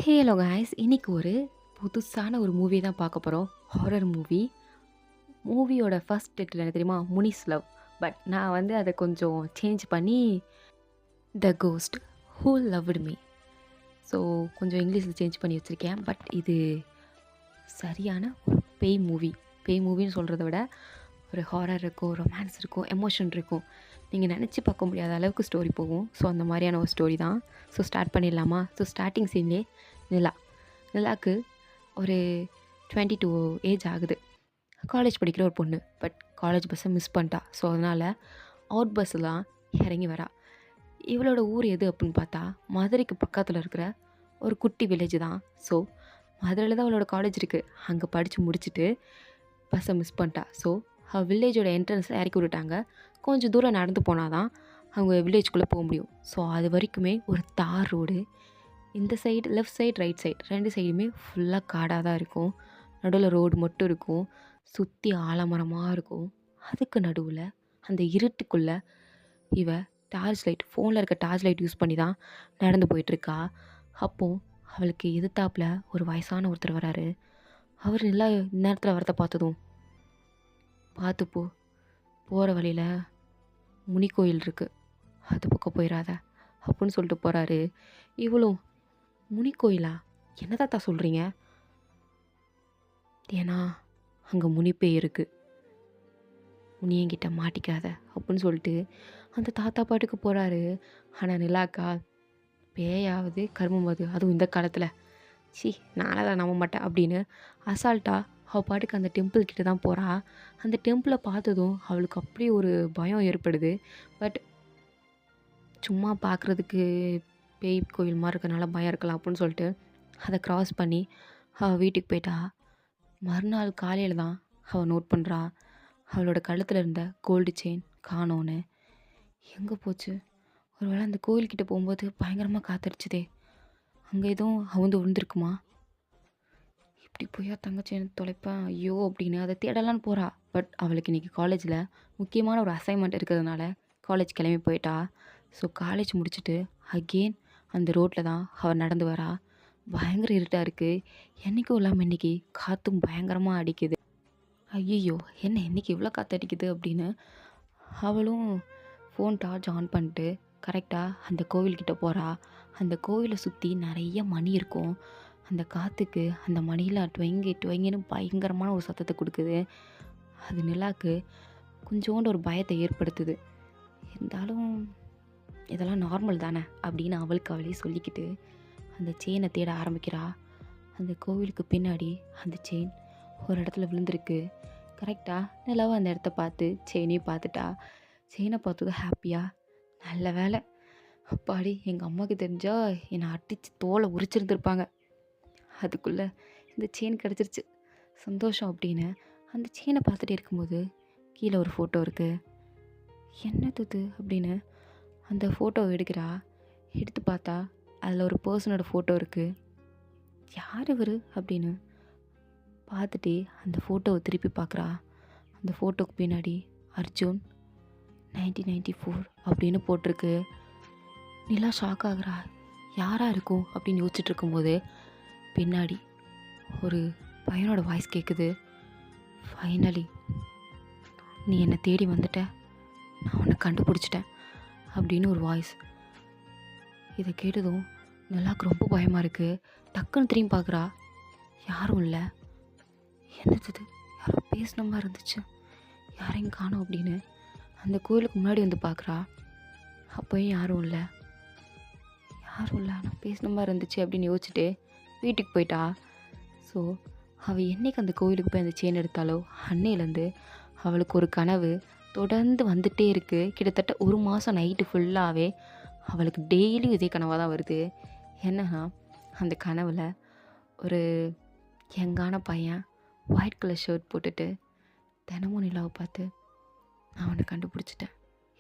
Hello guys, இன்னைக்கு ஒரு புதுசான ஒரு மூவி தான் பார்க்க போகிறோம். Horror movie. மூவியோட ஃபர்ஸ்ட் டைட்டில் என்ன தெரியுமா? முனிஸ் லவ். பட் நான் வந்து அதை கொஞ்சம் சேஞ்ச் பண்ணி the ghost who loved me. So கொஞ்சம் இங்கிலீஷில் சேஞ்ச் பண்ணி வச்சுருக்கேன். பட் இது சரியான ஒரு பேய் மூவி. பேய் மூவின்னு சொல்கிறத விட ஒரு ஹாரர் இருக்கும், ரொமான்ஸ் இருக்கும், எமோஷன் இருக்கும். நீங்கள் நினச்சி பார்க்க முடியாத அளவுக்கு ஸ்டோரி போகும். ஸோ அந்த மாதிரியான ஒரு ஸ்டோரி தான். ஸோ ஸ்டார்ட் பண்ணிடலாமா? ஸோ ஸ்டார்டிங் சீன்லேயே நிலா நிலாக்கு ஒரு 22 ஏஜ் ஆகுது. காலேஜ் படிக்கிற ஒரு பொண்ணு. பட் காலேஜ் பஸ்ஸை மிஸ் பண்ணிட்டா. ஸோ அதனால் அவுட் பஸ்ஸில் தான் இறங்கி வரா. இவளோட ஊர் எது அப்படின்னு பார்த்தா மதுரைக்கு பக்கத்தில் இருக்கிற ஒரு குட்டி வில்லேஜ் தான். ஸோ மதுரையில் தான் அவளோட காலேஜ் இருக்குது. அங்கே படித்து முடிச்சுட்டு பஸ்ஸை மிஸ் பண்ணிட்டா. ஸோ வில்லேஜோட என்ட்ரன்ஸில் இறக்கி விட்டுட்டாங்க. கொஞ்சம் தூரம் நடந்து போனால் தான் அவங்க வில்லேஜ்குள்ளே போக முடியும். ஸோ அது வரைக்குமே ஒரு தார் ரோடு. இந்த side left side right side ரெண்டு சைடுமே ஃபுல்லாக காடாக தான் இருக்கும். நடுவில் ரோடு மட்டும் இருக்கும். சுற்றி ஆலமரமாக இருக்கும். அதுக்கு நடுவில் அந்த இருட்டுக்குள்ளே இவ டார்ச் லைட், ஃபோனில் இருக்க டார்ச் லைட் யூஸ் பண்ணி தான் நடந்து போயிட்டுருக்கா. அப்போது அவளுக்கு எதிர்த்தாப்புல ஒரு வயசான ஒருத்தர் வராரு. அவர் நல்லா நேரத்தில் வரதை பார்த்ததும், பார்த்துப்போ, போகிற வழியில் முனி கோயில் இருக்குது, அது பக்கம் போயிடாத அப்படின்னு சொல்லிட்டு போகிறாரு. இவளும், முனி கோயிலா? என்ன தாத்தா சொல்கிறீங்க? ஏன்னா அங்கே முனிப்பேய் இருக்குது, முனியங்கிட்ட மாட்டிக்காத அப்படின்னு சொல்லிட்டு அந்த தாத்தா பாட்டுக்கு போகிறாரு. ஆனால் நிலாக்கா, பேயாவது கருமமாவது, அதுவும் இந்த காலத்தில், சி நானே அதை நம்ப மாட்டேன் அப்படின்னு அசால்ட்டா அவள் பாட்டுக்கு அந்த டெம்பிள் கிட்ட தான் போகிறா. அந்த டெம்பிளை பார்த்ததும் அவளுக்கு அப்படியே ஒரு பயம் ஏற்படுது. பட் சும்மா பார்க்குறதுக்கு பேய் கோவில் மாதிரி இருக்கிறனால பயம் இருக்கலாம் அப்படின்னு சொல்லிட்டு அதை க்ராஸ் பண்ணி அவள் வீட்டுக்கு போயிட்டா. மறுநாள் காலையில் தான் அவள் நோட் பண்ணுறா, அவளோட கழுத்தில் இருந்த கோல்டு செயின் காணோன்னு. எங்கே போச்சு? ஒருவேளை அந்த கோயில்கிட்ட போகும்போது பயங்கரமாக காத்தடிச்சுதே, அங்கே எதுவும் அவுந்து விழுந்திருக்குமா? இப்படி போயா தங்கச்சி தொலைப்பேன், ஐயோ அப்படின்னு அதை தேடலான்னு போகிறா. பட் அவளுக்கு இன்றைக்கி காலேஜில் முக்கியமான ஒரு அசைன்மெண்ட் இருக்கிறதுனால காலேஜ் கிளம்பி போயிட்டா. ஸோ காலேஜ் முடிச்சுட்டு அகெயின் அந்த ரோட்டில் தான் அவள் நடந்து வரா. பயங்கர இருட்டாக இருக்குது. என்றைக்கும் இல்லாமல் இன்றைக்கி காற்றும் பயங்கரமாக அடிக்குது. ஐயோ, என்ன இன்றைக்கி இவ்வளோ காற்று அடிக்குது அப்படின்னு அவளும் ஃபோன் டார்ச் ஆன் பண்ணிட்டு கரெக்டாக அந்த கோவில்கிட்ட போகிறா. அந்த கோவிலை சுற்றி நிறைய மணி இருக்கும். அந்த காற்றுக்கு அந்த மணியில் டுவங்கி டுவங்கின்னு பயங்கரமான ஒரு சத்தத்தை கொடுக்குது. அது நிலாக்கு கொஞ்சோண்டு ஒரு பயத்தை ஏற்படுத்துது. இருந்தாலும் இதெல்லாம் நார்மல் தானே அப்படின்னு அவளுக்கு அவளே சொல்லிக்கிட்டு அந்த செயினை தேட ஆரம்பிக்கிறா. அந்த கோவிலுக்கு பின்னாடி அந்த செயின் ஒரு இடத்துல விழுந்திருக்கு. கரெக்டாக நிலாவை அந்த இடத்த பார்த்து செயினையும் பார்த்துட்டா. செயினை பார்த்ததும் ஹாப்பியாக, நல்ல வேலை, அப்பாடி எங்கள் அம்மாவுக்கு தெரிஞ்சால் என்னை அடித்து தோலை உரிச்சிருந்துருப்பாங்க, அதுக்குள்ளே இந்த செயின் கிடச்சிருச்சு, சந்தோஷம் அப்படின்னு அந்த செயினை பார்த்துட்டே இருக்கும்போது கீழே ஒரு ஃபோட்டோ இருக்குது. என்னது இது அப்படின்னு அந்த ஃபோட்டோவை எடுக்கிறா. எடுத்து பார்த்தா அதில் ஒரு பர்சனோட ஃபோட்டோ இருக்குது. யார் இவர் அப்படின்னு பார்த்துட்டு அந்த ஃபோட்டோவை திருப்பி பார்க்குறா. அந்த ஃபோட்டோக்கு பின்னாடி அர்ஜுன் 1994 அப்படின்னு போட்டிருக்கு. நிலா ஷாக் ஆகுறா. யாராக இருக்கும் அப்படின்னு யோசிச்சுட்டு இருக்கும்போது பின்னாடி ஒரு பையனோட வாய்ஸ் கேட்குது. ஃபைனலி நீ என்னை தேடி வந்துட்ட, நான் உன்னை கண்டுபிடிச்சிட்டேன் அப்படின்னு ஒரு வாய்ஸ். இதை கேட்டதும் நிலாவுக்கு ரொம்ப பயமாக இருக்குது. டக்குன்னு திரும்பி பார்க்குறா. யாரும் இல்லை. என்னது, யாரோ பேசின மாதிரி இருந்துச்சு, யாரையும் காணோம் அப்படின்னு அந்த கோயிலுக்கு முன்னாடி வந்து பார்க்குறா. அப்போயும் யாரும் இல்லை. நான் பேசின மாதிரி இருந்துச்சு அப்படின்னு யோசிச்சுட்டு வீட்டுக்கு போயிட்டா. ஸோ அவள் என்றைக்கு அந்த கோயிலுக்கு போய் அந்த செயின் எடுத்தாலோ அன்னையிலேருந்து அவளுக்கு ஒரு கனவு தொடர்ந்து வந்துகிட்டே இருக்குது. கிட்டத்தட்ட ஒரு மாதம் நைட்டு ஃபுல்லாகவே அவளுக்கு டெய்லியும் இதே கனவாக தான் வருது. என்னன்னா, அந்த கனவில் ஒரு யங்கான பையன் ஒயிட் கலர் ஷர்ட் போட்டுட்டு தினமும் நிலாவை பார்த்து, நான் உன்னை கண்டுபிடிச்சிட்டேன்,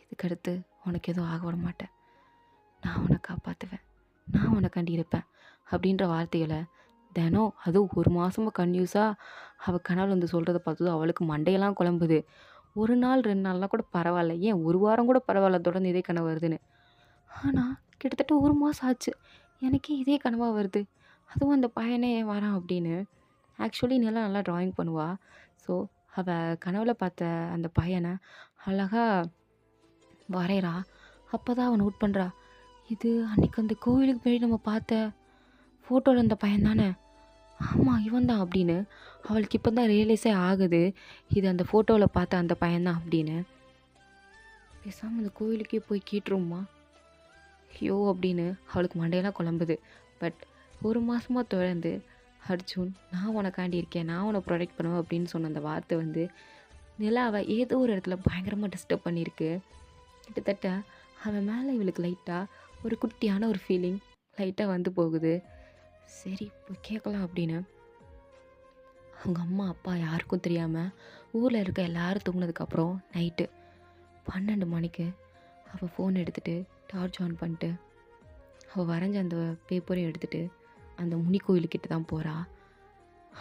இதுக்கடுத்து உனக்கு எதுவும் ஆக விட மாட்டேன், நான் உன்னை காப்பாற்றுவேன், நான் உன்னை கண்டிருப்பேன் அப்படின்ற வார்த்தைகளை தினம், அதுவும் ஒரு மாதமாக கன்யூஸாக அவள் கனவுல வந்து சொல்கிறத பார்த்ததும் அவளுக்கு மண்டையெல்லாம் குழம்புது. ஒரு நாள் 2 நாள்லாம் கூட பரவாயில்ல, ஏன் ஒரு வாரம் கூட பரவாயில்ல தொடர்ந்து இதே கனவு வருதுன்னு. ஆனால் கிட்டத்தட்ட ஒரு மாதம் ஆச்சு எனக்கே இதே கனவாக வருது அதுவும் அந்த பையனே ஏன் வரான் அப்படின்னு. ஆக்சுவலி நிலா நல்லா ட்ராயிங் பண்ணுவா. ஸோ, அவ கனவுல பார்த்த அந்த பையன அழகா வரையறா. அப்பதான் அவ நோட் பண்றா. இது அன்னைக்கு அந்த கோவிலுக்கு போய் நம்ம பார்த்த ஃபோட்டோல அந்த பையன் தானே! ஆமா இவன் தான் அப்படின்னு. அவளுக்கு இப்ப தான் ரியலைஸே ஆகுது. இது அந்த ஃபோட்டோல பார்த்த அந்த பையன் தான் அப்படின்னு. பேசாம அந்த கோவிலுக்கே போய் கேட்டுருவோமா? ஐயோ! அப்படின்னு அவளுக்கு மண்டையெல்லாம் குழம்புது. பட் 1 மாசமா தொடர்ந்து அர்ஜுன் நான் உனக்காண்டி இருக்கேன். நான் உன்ன ப்ரொடெக்ட் பண்ணுவேன் அப்படின்னு சொன்ன அந்த வார்த்தை வந்து நிலாவ ஏதோ ஒரு இடத்துல பயங்கரமா டிஸ்டர்ப் பண்ணியிருக்கு. கிட்டத்தட்ட அவன் மேலே இவளுக்கு லைட்டா ஒரு குட்டியான ஒரு ஃபீலிங் லைட்டா வந்து போகுது. சரி போய் கேட்கலாம் அப்படின்னு அவங்க அம்மா, அப்பா யாருக்கும் தெரியாம ஊர்ல இருக்க எல்லாரும் தூங்குனதுக்கப்புறம் நைட்டு 12 மணிக்கு அவள் ஃபோன் எடுத்துட்டு டார்ச் ஆன் பண்ணிட்டு அவள் வரைஞ்ச அந்த பேப்பரையும் எடுத்துட்டு அந்த முனி கோயிலுக்கிட்ட தான் போகிறா.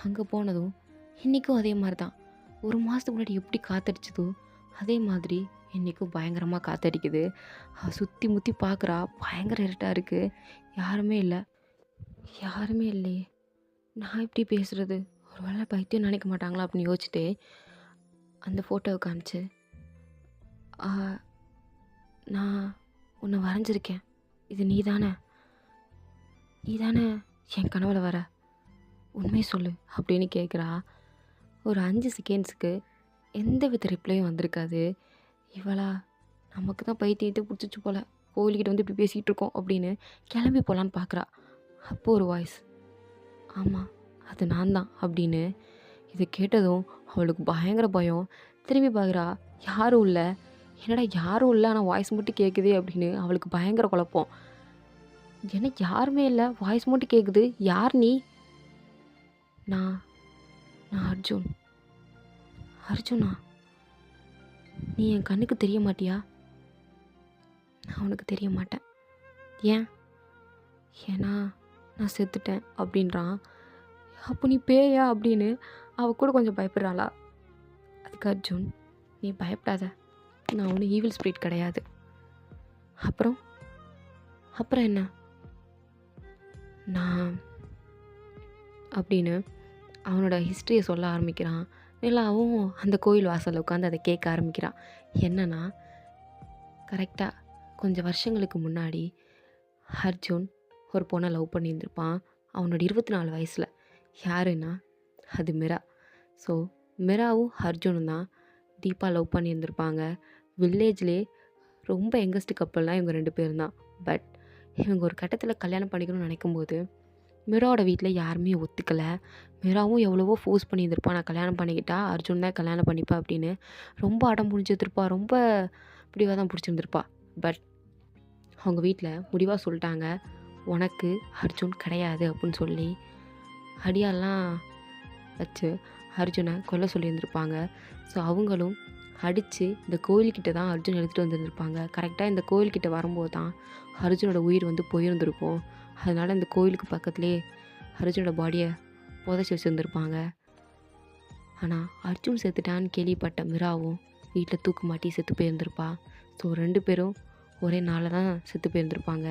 அங்கே போனதும் இன்றைக்கும் அதே மாதிரி தான். 1 மாதத்துக்கு முன்னாடி எப்படி காத்தடிச்சதோ அதே மாதிரி இன்றைக்கும் பயங்கரமாக காத்தடிக்குது. அவள் சுற்றி முற்றி பார்க்குறா. பயங்கர இருட்டாக இருக்குது. யாருமே இல்லை. யாருமே இல்லையே, நான் எப்படி பேசுகிறது? ஒரு வேளை பைத்தியம் நினைக்க மாட்டாங்களா அப்படின்னு யோசிச்சுட்டே அந்த ஃபோட்டோவை காமிச்சு "ஆ, நான் உன்னை வரைஞ்சிருக்கேன். இது நீ தானே? நீ தானே என் கனவுல வர? உண்மையை சொல்லு" அப்படின்னு கேட்குறா. ஒரு 5 செகண்ட்ஸுக்கு எந்த வித ரிப்ளையும் வந்திருக்காது. இவளா நமக்கு தான் பைத்தியத்தை பிடிச்சிச்சு போல, கோவில்கிட்ட வந்து இப்படி பேசிகிட்டு இருக்கோம் அப்படின்னு கிளம்பி போகலான்னு பார்க்குறா. அப்போ ஒரு வாய்ஸ், ஆமாம் அது நான் தான் அப்படின்னு. இதை கேட்டதும் அவளுக்கு பயங்கர பயம். திரும்பி பார்க்குறா, யாரும் இல்லை. என்னடா யாரும் இல்லை ஆனால் வாய்ஸ் மட்டும் கேட்குதே அப்படின்னு அவளுக்கு பயங்கர குழப்பம். எனக்கு யாருமே இல்லை, வாய்ஸ் மட்டும் கேட்குது, யார் நீ? நான் நான் அர்ஜுன். அர்ஜுனா? நீ என் கண்ணுக்கு தெரிய மாட்டியா? நான் உனக்கு தெரிய மாட்டேன். ஏன்? ஏன்னா நான் செத்துட்டேன் அப்படின்றான். அப்போ நீ பேயா அப்படின்னு அவ கூட கொஞ்சம் பயப்படுறாளா. அதுக்கு அர்ஜுன், நீ பயப்படாத, நான் ஒன்றும் ஈவில் ஸ்பிரிட் கிடையாது. அப்புறம் அப்புறம் என்ன? நான் அப்படின்னு அவனோட ஹிஸ்ட்ரியை சொல்ல ஆரம்பிக்கிறான். நிலாவும் அந்த கோயில் வாசலில் உட்காந்து அதை கேட்க ஆரம்பிக்கிறான். என்னன்னா, கரெக்டாக கொஞ்சம் வருஷங்களுக்கு முன்னாடி அர்ஜுன் ஒரு பொண்ணை லவ் பண்ணியிருந்திருப்பான். அவனோட 24 வயசில். யாருன்னா அது மிரா. ஸோ மிராவும் அர்ஜுனும் தான் டீப்பாக லவ் பண்ணியிருந்திருப்பாங்க. வில்லேஜ்லேயே ரொம்ப யங்கஸ்ட் கப்பல்னால் இவங்க 2 பேரும் தான். பட் இவங்க ஒரு கட்டத்தில் கல்யாணம் பண்ணிக்கணும்னு நினைக்கும்போது மிராவோட வீட்டில் யாருமே ஒத்துக்கலை. மிராவும் எவ்வளவோ ஃபோர்ஸ் பண்ணியிருந்திருப்பான், நான் கல்யாணம் பண்ணிக்கிட்டா அர்ஜுன் தான் கல்யாணம் பண்ணிப்பேன் அப்படின்னு ரொம்ப அடம் பிடிச்சிருந்துருப்பா. ரொம்ப பிடிவாக தான் பிடிச்சிருந்துருப்பா. பட் அவங்க வீட்டில் முடிவாக சொல்லிட்டாங்க, உனக்கு அர்ஜுன் கிடையாது அப்படின்னு சொல்லி அடியாலாம் வச்சு அர்ஜுனை கொல்ல சொல்லியிருந்திருப்பாங்க. ஸோ அவங்களும் அடித்து இந்த கோயில்கிட்ட தான் அர்ஜுன் எடுத்துகிட்டு வந்துருந்துருப்பாங்க. கரெக்டாக இந்த கோயில்கிட்ட வரும்போது தான் அர்ஜுனோட உயிர் வந்து போயிருந்திருக்கும். அதனால் இந்த கோயிலுக்கு பக்கத்துலேயே அர்ஜுனோட பாடியை புதைச்சி வச்சுருந்துருப்பாங்க. ஆனால் அர்ஜுன் செத்துட்டான்னு கேள்விப்பட்ட மிராவும் வீட்டில் தூக்கு மாட்டி செத்து போயிருந்திருப்பா. ஸோ 2 பேரும் ஒரே நாளில் தான் செத்து போயிருந்திருப்பாங்க.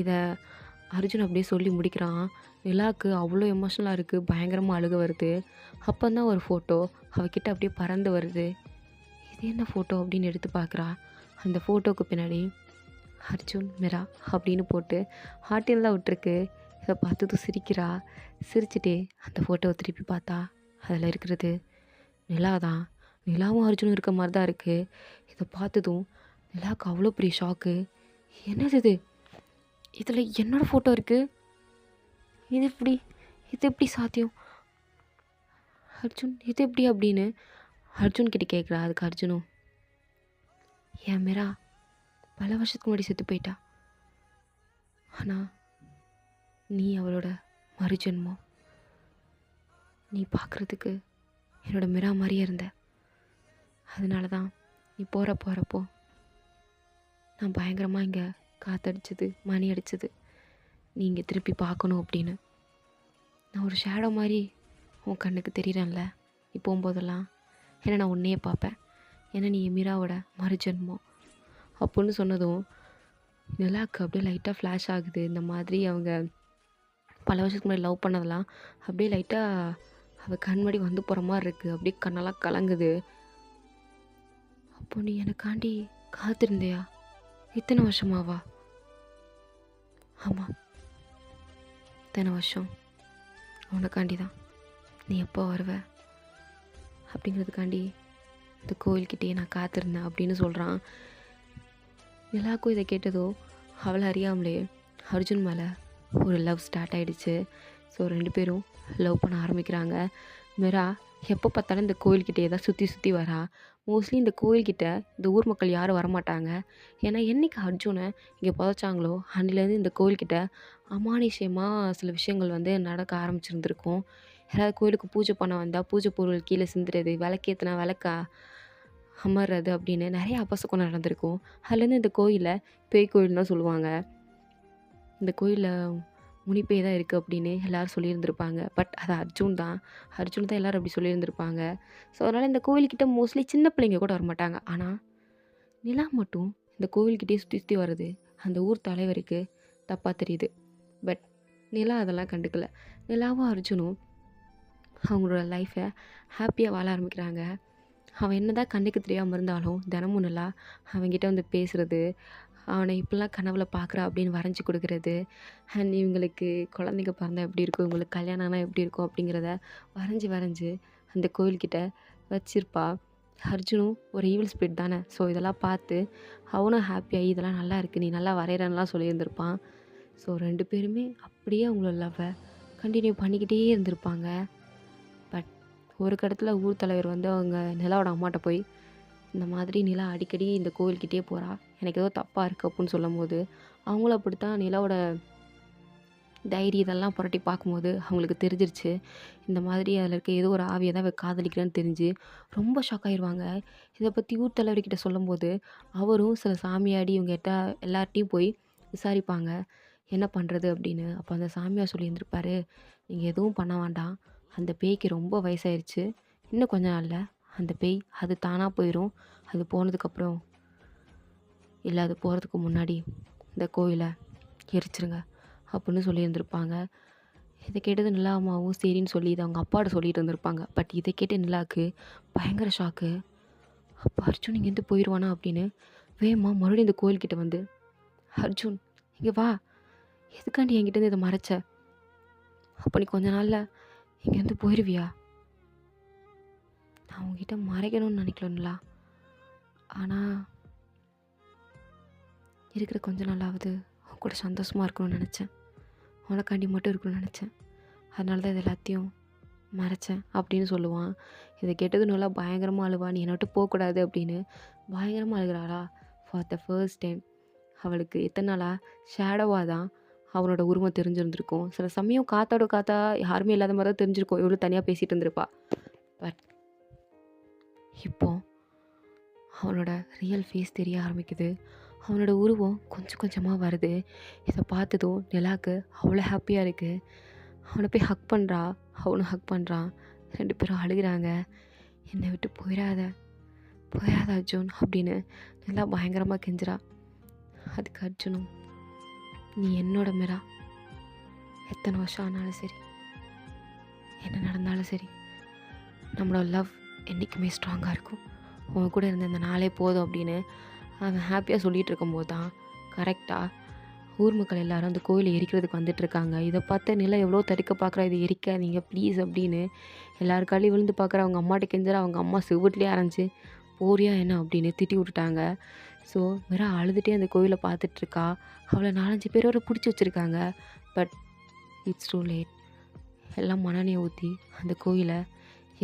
இதை அர்ஜுன் அப்படியே சொல்லி முடிக்கிறான். நிலாவுக்கு அவ்வளோ எமோஷ்னலாக இருக்குது. பயங்கரமாக அழுக வருது. அப்போ தான் ஒரு ஃபோட்டோ அவகிட்ட அப்படியே பறந்து வருது. இது என்ன ஃபோட்டோ அப்படின்னு எடுத்து பார்க்குறா. அந்த ஃபோட்டோவுக்கு பின்னாடி அர்ஜுன் மிரா அப்படின்னு போட்டு ஹார்ட்டில் தான் விட்டுருக்கு. இதை பார்த்ததும் சிரிக்கிறா. சிரிச்சுட்டே அந்த ஃபோட்டோவை திருப்பி பார்த்தா அதில் இருக்கிறது நிலா தான். நிலாவும் அர்ஜுனும் இருக்க மாதிரி தான் இருக்குது. இதை பார்த்ததும் நிலாவுக்கு அவ்வளோ பெரிய ஷாக்கு. என்னது இது? இதில் என்னோடய ஃபோட்டோ இருக்குது. இது எப்படி சாத்தியம்? அர்ஜுன் இது எப்படி அப்படின்னு அர்ஜுன் கிட்ட கேட்குறா. அதுக்கு அர்ஜுனும், ஏன் மிரா பல வருஷத்துக்கு முன்னாடி செத்து போயிட்டா. ஆனால் நீ அவளோட மறுஜென்மம். நீ பார்க்குறதுக்கு என்னோட மிரா மாதிரியே இருந்த. அதனால தான் நீ போகிறப்போ நான் பயங்கரமாக இங்கே காற்றடிச்சது, மணி அடிச்சது, நீ இங்கே திருப்பி பார்க்கணும் அப்படின்னு. நான் ஒரு ஷேடோ மாதிரி உன் கண்ணுக்கு தெரிகிறேன்ல நீ போகும்போதெல்லாம். ஏன்னா நான் உன்னையே பார்ப்பேன். ஏன்னா நீ மீராவோட மறுஜென்மம் அப்படின்னு சொன்னதும் நிலாவுக்கு அப்படியே லைட்டாக ஃப்ளாஷ் ஆகுது. இந்த மாதிரி அவங்க பல வருஷத்துக்கு முன்னாடி லவ் பண்ணதெல்லாம் அப்படியே லைட்டாக அவள் கண் முன்னாடி வந்து போகிற மாதிரி இருக்குது. அப்படியே கண்ணெல்லாம் கலங்குது. அப்போ நீ எனக்காண்டி காத்திருந்தியா? இத்தனை வருஷமாவா? ஆமாம், இத்தனை வருஷம் உனக்காண்டி தான். நீ எப்போ வருவ அப்படிங்கிறதுக்காண்டி இந்த கோவில்கிட்டே நான் காத்திருந்தேன் அப்படின்னு சொல்கிறான். நிலாக்கும் இதை கேட்டதோ அவளை அறியாமலே அர்ஜுன் மேலே ஒரு லவ் ஸ்டார்ட் ஆகிடுச்சு. ஸோ 2 பேரும் லவ் பண்ண ஆரம்பிக்கிறாங்க. மிரா எப்போ பார்த்தாலும் இந்த கோயில்கிட்டே தான் சுற்றி வரா. மோஸ்ட்லி இந்த கோயில்கிட்ட இந்த ஊர் மக்கள் யாரும் வரமாட்டாங்க. ஏன்னா என்றைக்கு அர்ஜுனை இங்கே புதைச்சாங்களோ அன்னிலேருந்து இந்த கோயில்கிட்ட அமானுஷ்யமாக சில விஷயங்கள் வந்து நடக்க ஆரம்பிச்சிருந்துருக்கும். யாராவது கோயிலுக்கு பூஜை பண்ண வந்தால் பூஜை பொருள் கீழே சிந்துறது, விளக்கேற்றினா விளக்கா அமர்றது அப்படின்னு நிறைய அபசகுணம் நடந்திருக்கும். அதுலேருந்து இந்த கோயிலை பேய் கோயில் தான் சொல்லுவாங்க. இந்த கோயிலில் முனிப்பேய் தான் இருக்குது அப்படின்னு எல்லோரும் சொல்லியிருந்திருப்பாங்க. பட் அது அர்ஜுன் தான் எல்லோரும் அப்படி சொல்லியிருந்திருப்பாங்க. ஸோ அதனால் இந்த கோயில்கிட்ட மோஸ்ட்லி சின்ன பிள்ளைங்க கூட வரமாட்டாங்க. ஆனால் நிலா மட்டும் இந்த கோவில்கிட்டே சுற்றி வர்றது அந்த ஊர் தலைவருக்கு தப்பாக தெரியுது. பட் நிலா அதெல்லாம் கண்டுக்கல. நிலாவும் அர்ஜுனும் அவங்களோட லைஃப்பை ஹாப்பியாக வாழ ஆரம்பிக்கிறாங்க. அவன் என்ன தான் கண்ணுக்கு தெரியாமல் இருந்தாலும் தினமும் நிலா அவன்கிட்ட வந்து பேசுகிறது, அவனை இப்படிலாம் கனவுல பார்க்குறா அப்படின்னு வரைஞ்சி கொடுக்குறது, அண்ட் இவங்களுக்கு குழந்தைங்க பிறந்தா எப்படி இருக்கும், இவங்களுக்கு கல்யாணம்னா எப்படி இருக்கும் அப்படிங்கிறத வரைஞ்சி அந்த கோயில்கிட்ட வச்சிருப்பா. அர்ஜுனும் ஒரு ஈவில் ஸ்பிரிட் தானே. ஸோ இதெல்லாம் பார்த்து அவனும் ஹாப்பியாகி இதெல்லாம் நல்லா இருக்குது, நீ நல்லா வரைகிறன்னுலாம் சொல்லியிருந்திருப்பான். ஸோ 2 பேருமே அப்படியே அவங்களோட லவ்வை கண்டினியூ பண்ணிக்கிட்டே இருந்திருப்பாங்க. பட் ஒரு கடத்தில் ஊர் தலைவர் வந்து அவங்க நிலாவோட அம்மாட்ட போய் இந்த மாதிரி நிலா அடிக்கடி இந்த கோவில்கிட்டே போகிறா, எனக்கு ஏதோ தப்பாக இருக்குது அப்படின்னு சொல்லும் போது அவங்களும் அப்படித்தான் நிலாவோட டைரி இதெல்லாம் புரட்டி பார்க்கும்போது அவங்களுக்கு தெரிஞ்சிருச்சு இந்த மாதிரி அதில் இருக்க ஏதோ ஒரு ஆவியை தான் காதலிக்கிறேன்னு தெரிஞ்சு ரொம்ப ஷாக் ஆயிடுவாங்க. இதை பற்றி ஊர் தலைவர்கிட்ட சொல்லும்போது அவரும் சில சாமியாடி இவங்க எல்லார்ட்டையும் போய் விசாரிப்பாங்க என்ன பண்ணுறது அப்படின்னு. அப்போ அந்த சாமியார் சொல்லியிருந்திருப்பாரு, நீங்கள் எதுவும் பண்ண வேண்டாம், அந்த பேய்க்கு ரொம்ப வயசாயிருச்சு, இன்னும் கொஞ்ச நாளில் அந்த பேய் அது தானாக போயிடும், அது போனதுக்கப்புறம் இல்லை அது போகிறதுக்கு முன்னாடி இந்த கோயிலை எரிச்சிருங்க அப்படின்னு சொல்லியிருந்திருப்பாங்க. இதை கேட்டது நிலா அம்மாவும் சரின்னு சொல்லி இதை அவங்க அப்பாட்ட சொல்லிட்டு இருந்திருப்பாங்க. பட் இதை கேட்டு நிலாவுக்கு பயங்கர ஷாக்கு. அப்போ அர்ஜுன் இங்கேருந்து போயிடுவானா அப்படின்னு வேமா மறுபடியும் இந்த கோயில்கிட்ட வந்து, அர்ஜுன் இங்கே வா, எதுக்காண்டி என்கிட்டேருந்து இதை மறைச்ச, அப்போ நீ கொஞ்ச நாளில் இங்கேருந்து போயிடுவியா? நான் உங்ககிட்ட மறைக்கணும்னு நினைக்கலங்களா, ஆனால் இருக்கிற கொஞ்ச நாளாவது அவன் கூட சந்தோஷமாக இருக்கணும்னு நினச்சேன், உனக்காண்டி மட்டும் இருக்கணும்னு நினச்சேன், அதனால தான் இது எல்லாத்தையும் மறைச்சேன் அப்படின்னு சொல்லுவான். இதை கேட்டது நல்லா பயங்கரமாக அழுவா, நீ என்னை விட்டு போகக்கூடாது அப்படின்னு பயங்கரமாக அழுகிறாளா. ஃபார் த ஃபர்ஸ்ட் டைம் அவளுக்கு எத்தனை நாளாக ஷேடோவாக தான் அவனோட உருவம் தெரிஞ்சிருந்திருக்கும். சில சமயம் காத்தா யாருமே இல்லாத மாதிரி தான் தெரிஞ்சிருக்கும், இவ்வளோ தனியாக பேசிகிட்டு இருந்திருப்பா. பட் இப்போ அவனோட ரியல் ஃபேஸ் தெரிய ஆரம்பிக்குது, அவனோட உருவம் கொஞ்சம் கொஞ்சமாக வருது. இதை பார்த்ததும் நிலாவுக்கு அவ்வளோ ஹாப்பியாக இருக்குது. அவனை போய் ஹக் பண்ணுறா, அவனும் ஹக் பண்ணுறான், 2 பேரும் அழுகிறாங்க. என்னை விட்டு போயிடாத அர்ஜுன் அப்படின்னு நிலா பயங்கரமாக கெஞ்சுறா. அதுக்கு அர்ஜுனும், நீ என்னோட மிரா, எத்தனை வருஷம் ஆனாலும் சரி, என்ன நடந்தாலும் சரி, நம்மளோட லவ் என்றைக்குமே ஸ்ட்ராங்காக இருக்கும், உன் கூட இருந்த இந்த நாளே போதும் அப்படின்னு அவன் ஹாப்பியாக சொல்லிகிட்டு இருக்கும்போது தான் கரெக்டாக ஊர் மக்கள் எல்லோரும் அந்த கோயிலை எரிக்கிறதுக்கு வந்துட்டுருக்காங்க. இதை பார்த்து நிலா எவ்வளோ தடுக்க பார்க்குறா, இதை எரிக்காதீங்க ப்ளீஸ் அப்படின்னு எல்லாருக்காலையும் விழுந்து பார்க்குற. அவங்க அம்மாட்ட கெஞ்சுறா, அவங்க அம்மா செவுட்லேயே அரைஞ்சி போறியா என்ன அப்படின்னு திட்டி விட்டுட்டாங்க. ஸோ மிரா அழுதுகிட்டே அந்த கோயிலை பார்த்துட்ருக்கா. அவளை 4-5 பேரோட பிடிச்சி வச்சுருக்காங்க. பட் இட்ஸ் டூ லேட், எல்லாம் மண்ணெண்ணெயை ஊற்றி அந்த கோயிலை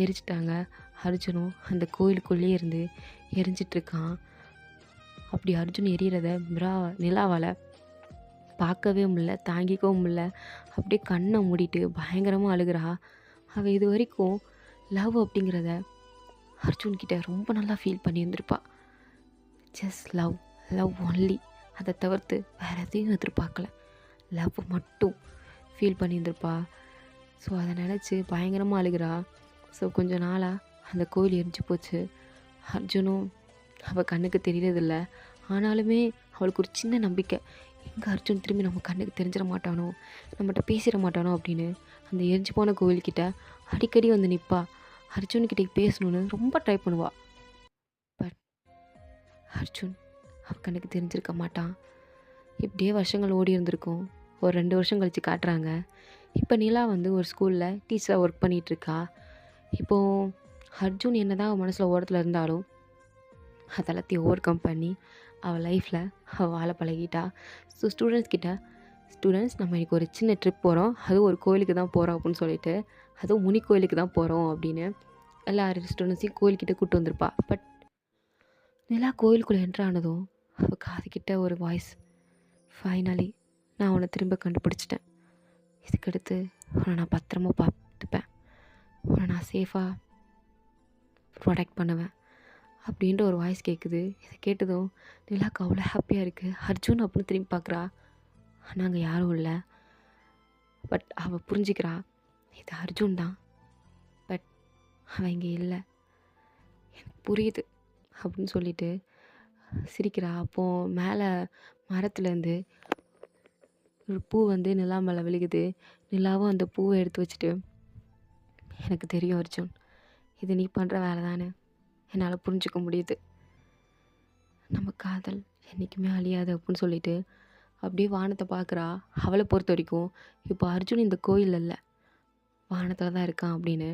எரிச்சிட்டாங்க. அர்ஜுனும் அந்த கோயிலுக்குள்ளேயே இருந்து எரிஞ்சிட்ருக்கான். அப்படி அர்ஜுன் எரியறத நிலாவால் பார்க்கவே முடியல, தாங்கிக்கவும் முடியல. அப்படியே கண்ணை மூடிட்டு பயங்கரமாக அழுகிறா. அவள் இது வரைக்கும் லவ் அப்படிங்கிறத அர்ஜுன்கிட்ட ரொம்ப நல்லா ஃபீல் பண்ணியிருந்திருப்பா. ஜஸ்ட் லவ் ஒன்லி, அதை தவிர்த்து வேறு எதையும் எதிர்பார்க்கல, லவ் மட்டும் ஃபீல் பண்ணியிருந்திருப்பா. ஸோ அதை நினச்சி பயங்கரமாக அழுகிறா. ஸோ கொஞ்ச நாளாக அந்த கோயில் எரிஞ்சு போச்சு. அர்ஜுனும் அவள் கண்ணுக்கு தெரியறதில்ல. ஆனாலுமே அவளுக்கு ஒரு சின்ன நம்பிக்கை, எங்கே அர்ஜுன் திரும்பி நம்ம கண்ணுக்கு தெரிஞ்சிட மாட்டானோ, நம்மகிட்ட பேசிட மாட்டானோ அப்படின்னு அந்த எரிஞ்சு போன கோவில்கிட்ட அடிக்கடி வந்து நிற்பா. அர்ஜுன்கிட்ட பேசணுன்னு ரொம்ப ட்ரை பண்ணுவா. பட் அர்ஜுன் அவ கண்ணுக்கு தெரிஞ்சிருக்க மாட்டான். இப்படியே வருஷங்கள் ஓடி இருந்திருக்கும். ஒரு 2 வருஷம் கழித்து காட்டுறாங்க. இப்போ நிலா வந்து ஒரு ஸ்கூலில் டீச்சராக ஒர்க் பண்ணிகிட்ருக்கா. இப்போது அர்ஜுன் என்ன தான் அவன் மனசில் ஓரத்தில் இருந்தாலும் அதெல்லாத்தையும் ஓவர் கம் பண்ணி அவள் லைஃப்பில் அவள் வாழ பழகிட்டா. ஸோ ஸ்டூடெண்ட்ஸ் நம்ம இன்றைக்கி ஒரு சின்ன ட்ரிப் போகிறோம், அதுவும் ஒரு கோயிலுக்கு தான் போகிறோம் அப்படின்னு சொல்லிட்டு, அதுவும் முனி கோயிலுக்கு தான் போகிறோம் அப்படின்னு எல்லா ஸ்டூடெண்ட்ஸையும் கோயில்கிட்ட கூப்பிட்டு வந்திருப்பா. பட் நிலா கோயிலுக்குள்ளே என்ட்ரானதும் அவள் காதுகிட்ட ஒரு வாய்ஸ், ஃபைனலி நான் உன்னை திரும்ப கண்டுபிடிச்சிட்டேன், இதுக்கடுத்து உன்னை நான் பத்திரமா பார்த்துப்பேன், உன்னை நான் சேஃபாக ப்ரொடெக்ட் பண்ணுவேன் அப்படின்ற ஒரு வாய்ஸ் கேட்குது. இதை கேட்டதும் நிலாக்கு அவ்வளோ ஹாப்பியாக இருக்குது. அர்ஜுன் அப்படின்னு திரும்பி பார்க்குறா. ஆனால் அங்கே யாரும் இல்லை. பட் அவள் புரிஞ்சுக்கிறா இது அர்ஜுன் தான். பட் அவன் இங்கே இல்லை, எனக்கு புரியுது அப்படின்னு சொல்லிட்டு சிரிக்கிறா. அப்போது மேலே மரத்துலேருந்து ஒரு பூ வந்து நிலா மேலே விழுகுது. நிலாவும் அந்த பூவை எடுத்து வச்சுட்டு, எனக்கு தெரியும் அர்ஜுன், இது நீ பண்ணுற வேலை தானே, என்னால் புரிஞ்சுக்க முடியுது, நம்ம காதல் என்றைக்குமே அழியாது அப்படின்னு சொல்லிட்டு அப்படியே வானத்தை பார்க்குறா. அவளை பொறுத்த வரைக்கும் இப்போ அர்ஜுன் இந்த கோயில் இல்லை, வானத்தில் தான் இருக்கான் அப்படின்னு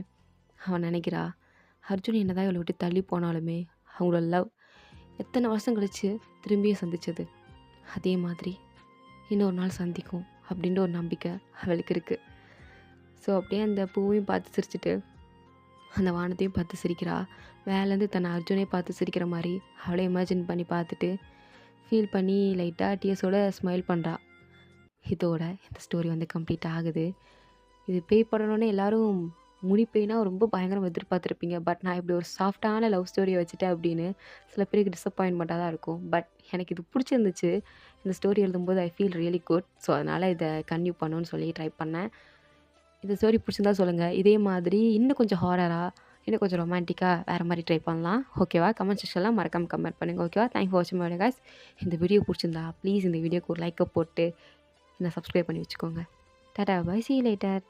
அவன் நினைக்கிறா. அர்ஜுன் என்ன தான் இவளை விட்டு தள்ளி போனாலுமே அவங்களோட லவ் எத்தனை வருஷம் கழித்து திரும்பியும் சந்தித்தது, அதே மாதிரி இன்னொரு நாள் சந்திக்கும் அப்படின்ற ஒரு நம்பிக்கை அவளுக்கு இருக்குது. ஸோ அப்படியே அந்த பூவையும் பார்த்து சிரிச்சிட்டு அந்த வானத்தையும் பார்த்து சிரிக்கிறா. மேலேருந்து தன்னை அர்ஜுனே பார்த்து சிரிக்கிற மாதிரி அவளை இமேஜின் பண்ணி பார்த்துட்டு ஃபீல் பண்ணி லைட்டாக டிஎஸோட ஸ்மைல் பண்ணுறா. இதோட இந்த ஸ்டோரி வந்து கம்ப்ளீட் ஆகுது. இது பேய் படணுன்னே எல்லோரும் முனி பேய்னா ரொம்ப பயங்கரம் எதிர்பார்த்துருப்பீங்க. பட் நான் இப்படி ஒரு சாஃப்டான லவ் ஸ்டோரியை வச்சுட்டேன் அப்படின்னு சில பேருக்கு டிசப்பாயின்மெண்ட்டாக தான் இருக்கும். பட் எனக்கு இது பிடிச்சிருந்துச்சு. இந்த ஸ்டோரி எழுதும்போது I feel really good. So அதனால் இதை கன்டினியூ பண்ணணும்னு சொல்லி ட்ரை பண்ணேன். இந்த ஸ்டோரி பிடிச்சிருந்தா சொல்லுங்கள். இதே மாதிரி இன்னும் கொஞ்சம் ஹாரராக, இன்னும் கொஞ்சம் ரொமான்டிக்காக வேறு மாதிரி ட்ரை பண்ணலாம். ஓகேவா? கமெண்ட் செக்ஷனில் மறக்காமல் கமெண்ட் பண்ணுங்கள். ஓகேவா? தேங்க் ஃபார் வாட்சிங் மை வீடியோ காய்ஸ். இந்த வீடியோ பிடிச்சிருந்தா ப்ளீஸ் இந்த வீடியோக்கு ஒரு லைக்கை போட்டு என்னை சப்ஸ்கிரைப் பண்ணி வச்சுக்கோங்க. Tata bye, see you later.